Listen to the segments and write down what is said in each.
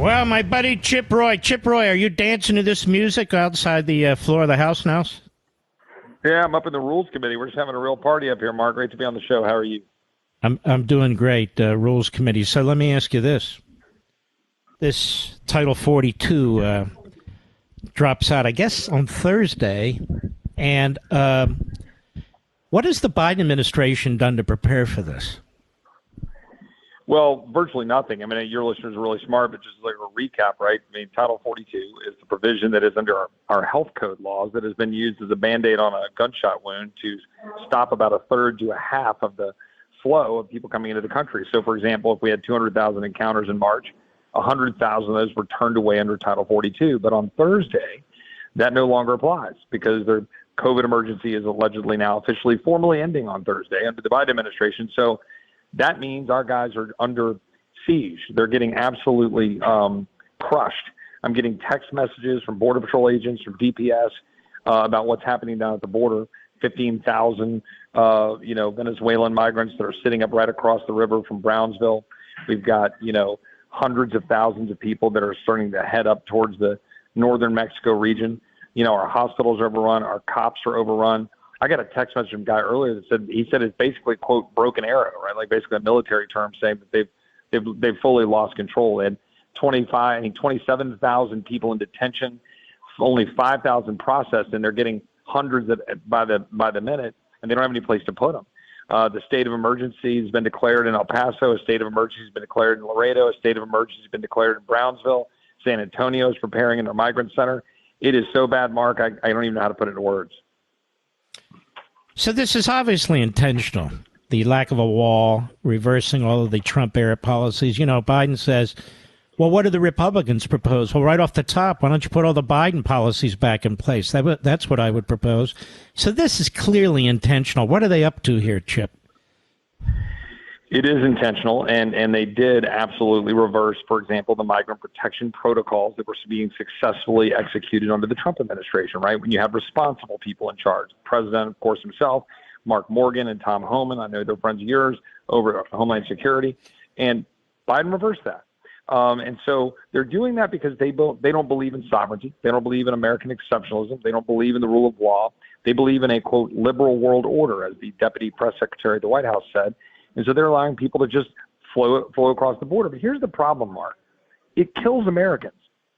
Well, my buddy Chip Roy. Chip Roy, are you dancing to this music outside the floor of the House now? Yeah, I'm up in the Rules Committee. We're just having a real party up here, Mark. Great to be on the show. How are you? I'm doing great, Rules Committee. So let me ask you this. This Title 42 drops out, I guess, on Thursday. And what has the Biden administration done to prepare for this? Well, virtually nothing. I mean, your listeners are really smart, but just like a recap, right? I mean, Title 42 is the provision that is under our health code laws that has been used as a Band-Aid on a gunshot wound to stop about a third to a half of the flow of people coming into the country. So, for example, if we had 200,000 encounters in March, 100,000 of those were turned away under Title 42. But on Thursday, that no longer applies because the COVID emergency is allegedly now officially formally ending on Thursday under the Biden administration. So that means our guys are under siege. They're getting absolutely crushed. I'm getting text messages from Border Patrol agents, from DPS, about what's happening down at the border. 15,000, Venezuelan migrants that are sitting up right across the river from Brownsville. We've got, hundreds of thousands of people that are starting to head up towards the northern Mexico region. Our hospitals are overrun. Our cops are overrun. I got a text message from a guy earlier that said it's basically, quote, broken arrow, right? Like basically a military term saying that they've fully lost control. They had 27,000 people in detention, only 5,000 processed, and they're getting hundreds by the minute, and they don't have any place to put them. The state of emergency has been declared in El Paso. A state of emergency has been declared in Laredo. A state of emergency has been declared in Brownsville. San Antonio is preparing in their migrant center. It is so bad, Mark, I don't even know how to put it into words. So this is obviously intentional, the lack of a wall, reversing all of the Trump-era policies. Biden says, well, what do the Republicans propose? Well, right off the top, why don't you put all the Biden policies back in place? That's what I would propose. So this is clearly intentional. What are they up to here, Chip? It is intentional, and they did absolutely reverse, for example, the migrant protection protocols that were being successfully executed under the Trump administration, right? When you have responsible people in charge, the president, of course, himself, Mark Morgan and Tom Homan, I know they're friends of yours over at Homeland Security, and Biden reversed that. And so they're doing that because they don't believe in sovereignty. They don't believe in American exceptionalism. They don't believe in the rule of law. They believe in a, quote, liberal world order, as the deputy press secretary at the White House said. And so they're allowing people to just flow across the border. But here's the problem, Mark. It kills Americans.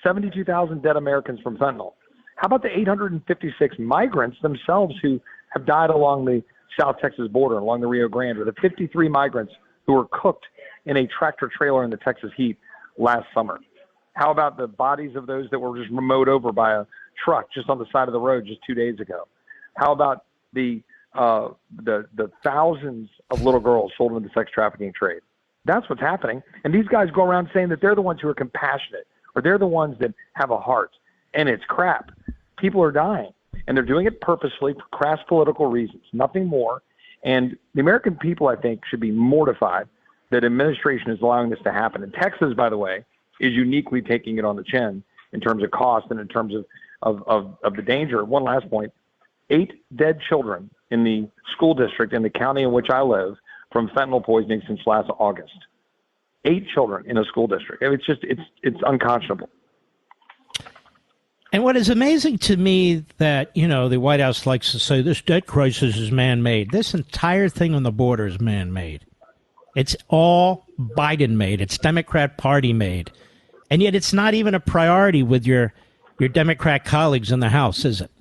72,000 dead Americans from fentanyl. How about the 856 migrants themselves who have died along the South Texas border, along the Rio Grande, or the 53 migrants who were cooked in a tractor trailer in the Texas heat last summer? How about the bodies of those that were just mowed over by a truck just on the side of the road just 2 days ago? How about the thousands of little girls sold into the sex trafficking trade? That's what's happening. And these guys go around saying that they're the ones who are compassionate, or they're the ones that have a heart. And it's crap. People are dying. And they're doing it purposely for crass political reasons, nothing more. And the American people, I think, should be mortified that administration is allowing this to happen. And Texas, by the way, is uniquely taking it on the chin in terms of cost and in terms of the danger. One last point. 8 dead children in the school district in the county in which I live from fentanyl poisoning since last August. 8 children in a school district. It's unconscionable. And what is amazing to me that, the White House likes to say this debt crisis is man-made. This entire thing on the border is man-made. It's all Biden-made. It's Democrat Party-made. And yet it's not even a priority with your Democrat colleagues in the House, is it?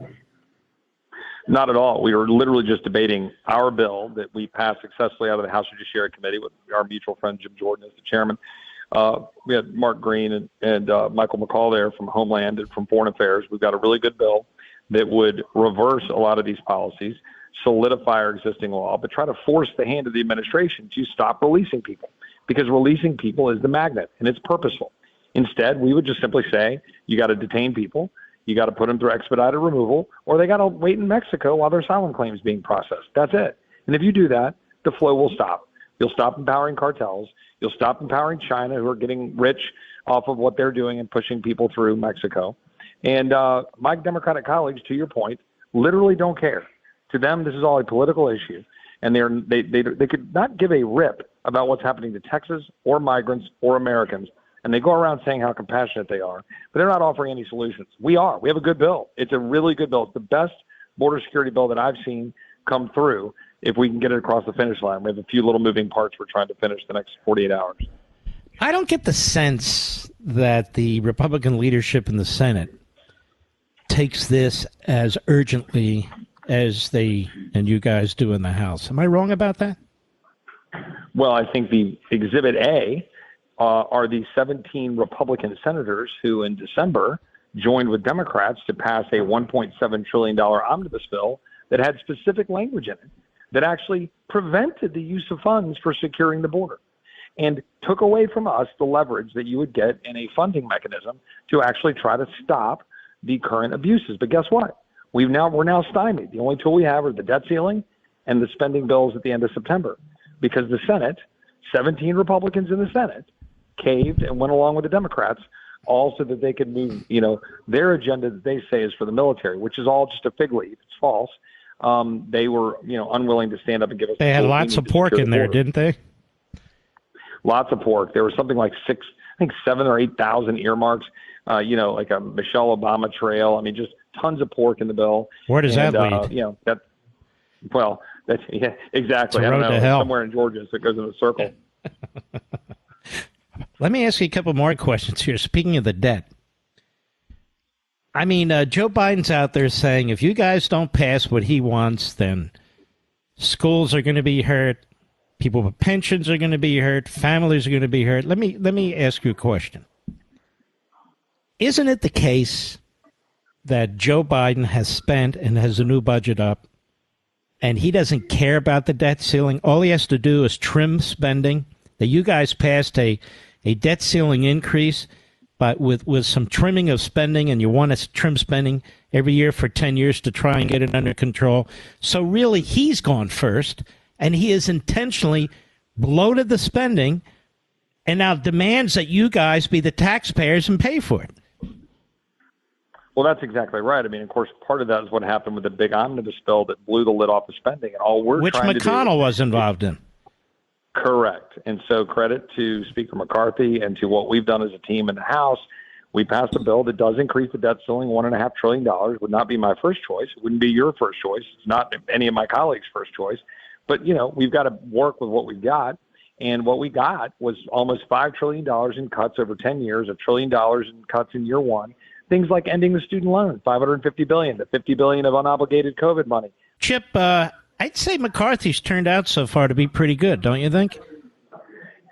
Not at all. We were literally just debating our bill that we passed successfully out of the House Judiciary Committee with our mutual friend Jim Jordan as the chairman. We had Mark Green and Michael McCall there from Homeland and from Foreign Affairs. We've got a really good bill that would reverse a lot of these policies, solidify our existing law, but try to force the hand of the administration to stop releasing people, because releasing people is the magnet, and it's purposeful. Instead, we would just simply say, you got to detain people, you got to put them through expedited removal, or they got to wait in Mexico while their asylum claim is being processed. That's it. And if you do that, the flow will stop. You'll stop empowering cartels. You'll stop empowering China, who are getting rich off of what they're doing and pushing people through Mexico. And my Democratic colleagues, to your point, literally don't care. To them, this is all a political issue, and they could not give a rip about what's happening to Texas or migrants or Americans and they go around saying how compassionate they are, but they're not offering any solutions. We are. We have a good bill. It's a really good bill. It's the best border security bill that I've seen come through if we can get it across the finish line. We have a few little moving parts we're trying to finish the next 48 hours. I don't get the sense that the Republican leadership in the Senate takes this as urgently as they and you guys do in the House. Am I wrong about that? Well, I think the Exhibit A are the 17 Republican senators who in December joined with Democrats to pass a $1.7 trillion omnibus bill that had specific language in it that actually prevented the use of funds for securing the border and took away from us the leverage that you would get in a funding mechanism to actually try to stop the current abuses. But guess what? We're now stymied. The only tool we have are the debt ceiling and the spending bills at the end of September, because the Senate, 17 Republicans in the Senate, caved and went along with the Democrats, all so that they could move, their agenda that they say is for the military, which is all just a fig leaf. It's false. They were, unwilling to stand up and give us. They had lots of pork in there, didn't they? Lots of pork. There was something like 7,000 or 8,000 earmarks. Like a Michelle Obama trail. I mean, just tons of pork in the bill. Where does that lead? Yeah, exactly. It's a road to hell. Somewhere in Georgia, so it goes in a circle. Let me ask you a couple more questions here. Speaking of the debt, I mean, Joe Biden's out there saying if you guys don't pass what he wants, then schools are going to be hurt, people with pensions are going to be hurt, families are going to be hurt. Let me ask you a question. Isn't it the case that Joe Biden has spent and has a new budget up, and he doesn't care about the debt ceiling? All he has to do is trim spending. That you guys passed a debt ceiling increase, but with some trimming of spending, and you want to trim spending every year for 10 years to try and get it under control. So really, he's gone first, and he has intentionally bloated the spending and now demands that you guys be the taxpayers and pay for it. Well, that's exactly right. I mean, of course, part of that is what happened with the big omnibus bill that blew the lid off of spending, and all we're which trying to do. Which McConnell was involved in. Correct. And so credit to Speaker McCarthy and to what we've done as a team in the House. We passed a bill that does increase the debt ceiling. $1.5 trillion would not be my first choice. It wouldn't be your first choice. It's not any of my colleagues' first choice. But, we've got to work with what we've got. And what we got was almost $5 trillion in cuts over 10 years, $1 trillion in cuts in year one. Things like ending the student loan, $550 billion, the $50 billion of unobligated COVID money. Chip, I'd say McCarthy's turned out so far to be pretty good, don't you think?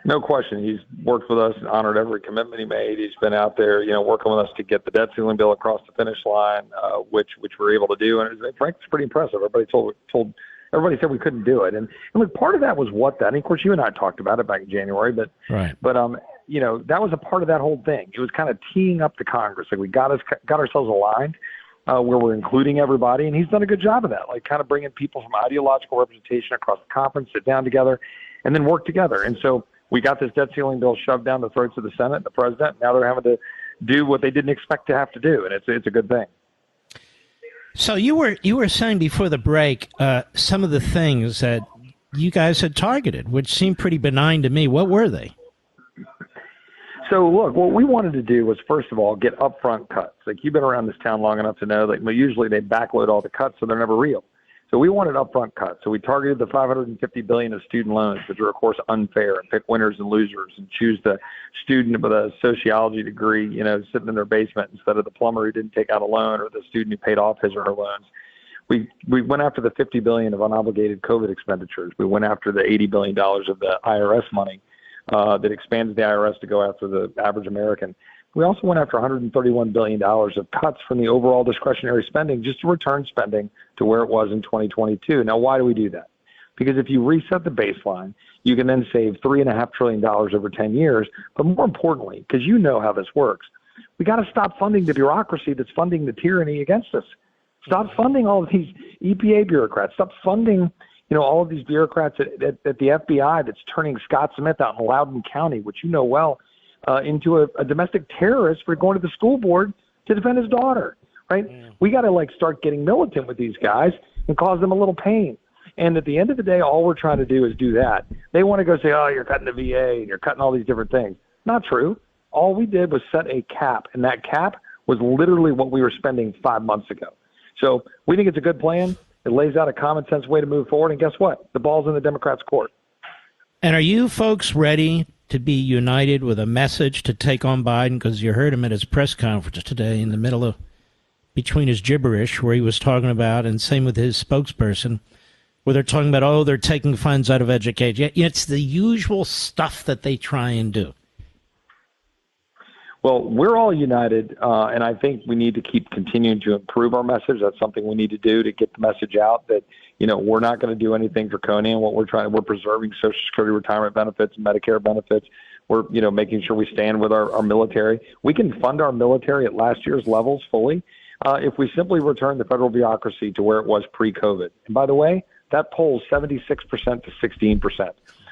No question. He's worked with us and honored every commitment he made. He's been out there, working with us to get the debt ceiling bill across the finish line, which we're able to do. And frankly, it's pretty impressive. Everybody said we couldn't do it. And look, part of that was and of course you and I talked about it back in January, but right. That was a part of that whole thing. It was kind of teeing up the Congress. Like we got ourselves aligned where we're including everybody, and he's done a good job of that, like kind of bringing people from ideological representation across the conference, sit down together, and then work together. And so we got this debt ceiling bill shoved down the throats of the Senate and the president. Now they're having to do what they didn't expect to have to do, and it's a good thing. So you were saying before the break some of the things that you guys had targeted, which seemed pretty benign to me. What were they? So, look, what we wanted to do was, first of all, get upfront cuts. Like, you've been around this town long enough to know that usually they backload all the cuts, so they're never real. So we wanted upfront cuts. So we targeted the $550 billion of student loans, which are, of course, unfair, and pick winners and losers and choose the student with a sociology degree, sitting in their basement instead of the plumber who didn't take out a loan or the student who paid off his or her loans. We went after the $50 billion of unobligated COVID expenditures. We went after the $80 billion of the IRS money. That expands the IRS to go after the average American. We also went after $131 billion of cuts from the overall discretionary spending just to return spending to where it was in 2022. Now, why do we do that? Because if you reset the baseline, you can then save $3.5 trillion over 10 years. But more importantly, because you know how this works, we got to stop funding the bureaucracy that's funding the tyranny against us. Stop funding all of these EPA bureaucrats. Stop funding all of these bureaucrats at the FBI that's turning Scott Smith out in Loudoun County, which you know well, into a domestic terrorist for going to the school board to defend his daughter, right? Yeah. We got to start getting militant with these guys and cause them a little pain. And at the end of the day, all we're trying to do is do that. They want to go say, oh, you're cutting the VA and you're cutting all these different things. Not true. All we did was set a cap, and that cap was literally what we were spending 5 months ago. So we think it's a good plan. It lays out a common sense way to move forward, and guess what? The ball's in the Democrats' court. And are you folks ready to be united with a message to take on Biden? Because you heard him at his press conference today in the middle of between his gibberish where he was talking about, and same with his spokesperson, where they're talking about, oh, they're taking funds out of education. It's the usual stuff that they try and do. Well, we're all united, and I think we need to keep continuing to improve our message. That's something we need to do to get the message out that, we're not going to do anything draconian. We're preserving Social Security retirement benefits, Medicare benefits. We're, making sure we stand with our military. We can fund our military at last year's levels fully if we simply return the federal bureaucracy to where it was pre-COVID. And by the way, that polls 76% to 16%.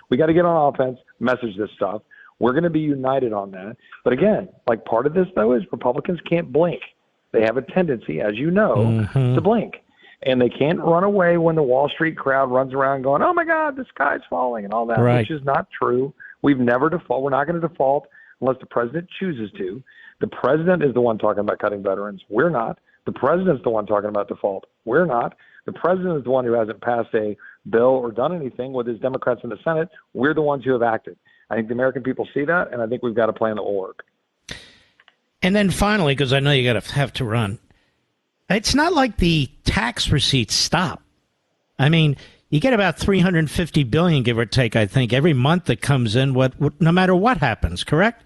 We got to get on offense, message this stuff. We're going to be united on that. But again, part of this, though, is Republicans can't blink. They have a tendency, as you know, to blink. And they can't run away when the Wall Street crowd runs around going, oh, my God, the sky's falling and all that, right, which is not true. We've never default. We're not going to default unless the president chooses to. The president is the one talking about cutting veterans. We're not. The president's the one talking about default. We're not. The president is the one who hasn't passed a bill or done anything with his Democrats in the Senate. We're the ones who have acted. I think the American people see that, and I think we've got a plan that will work. And then finally, because I know you have to run, it's not like the tax receipts stop. I mean, you get about $350 billion, give or take, I think, every month that comes in, no matter what happens, correct?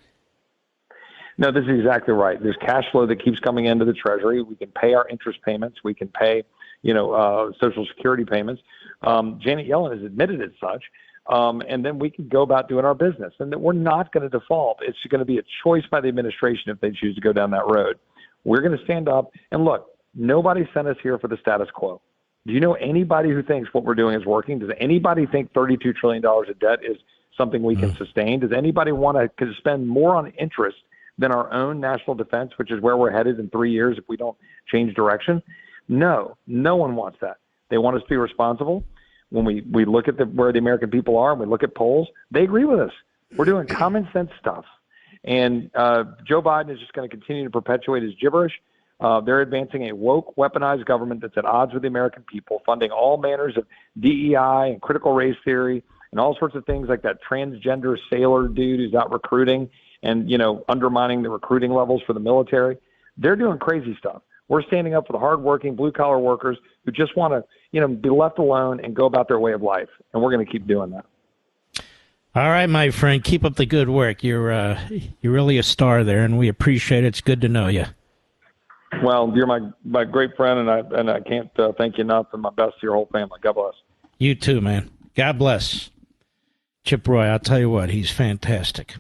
No, this is exactly right. There's cash flow that keeps coming into the Treasury. We can pay our interest payments. We can pay, Social Security payments. Janet Yellen has admitted as such. And then we can go about doing our business, and that we're not going to default. It's going to be a choice by the administration if they choose to go down that road. We're going to stand up. And look, nobody sent us here for the status quo. Do you know anybody who thinks what we're doing is working? Does anybody think $32 trillion of debt is something we can sustain? Does anybody want to spend more on interest than our own national defense, which is where we're headed in 3 years if we don't change direction? No one wants that. They want us to be responsible. When we look at where the American people are and we look at polls, they agree with us. We're doing common sense stuff. And Joe Biden is just going to continue to perpetuate his gibberish. They're advancing a woke, weaponized government that's at odds with the American people, funding all manners of DEI and critical race theory and all sorts of things like that transgender sailor dude who's out recruiting and, undermining the recruiting levels for the military. They're doing crazy stuff. We're standing up for the hardworking blue-collar workers who just want to, be left alone and go about their way of life. And we're going to keep doing that. All right, my friend, keep up the good work. You're really a star there, and we appreciate it. It's good to know you. Well, you're my great friend, and I can't thank you enough, and my best to your whole family. God bless. You too, man. God bless. Chip Roy, I'll tell you what, he's fantastic.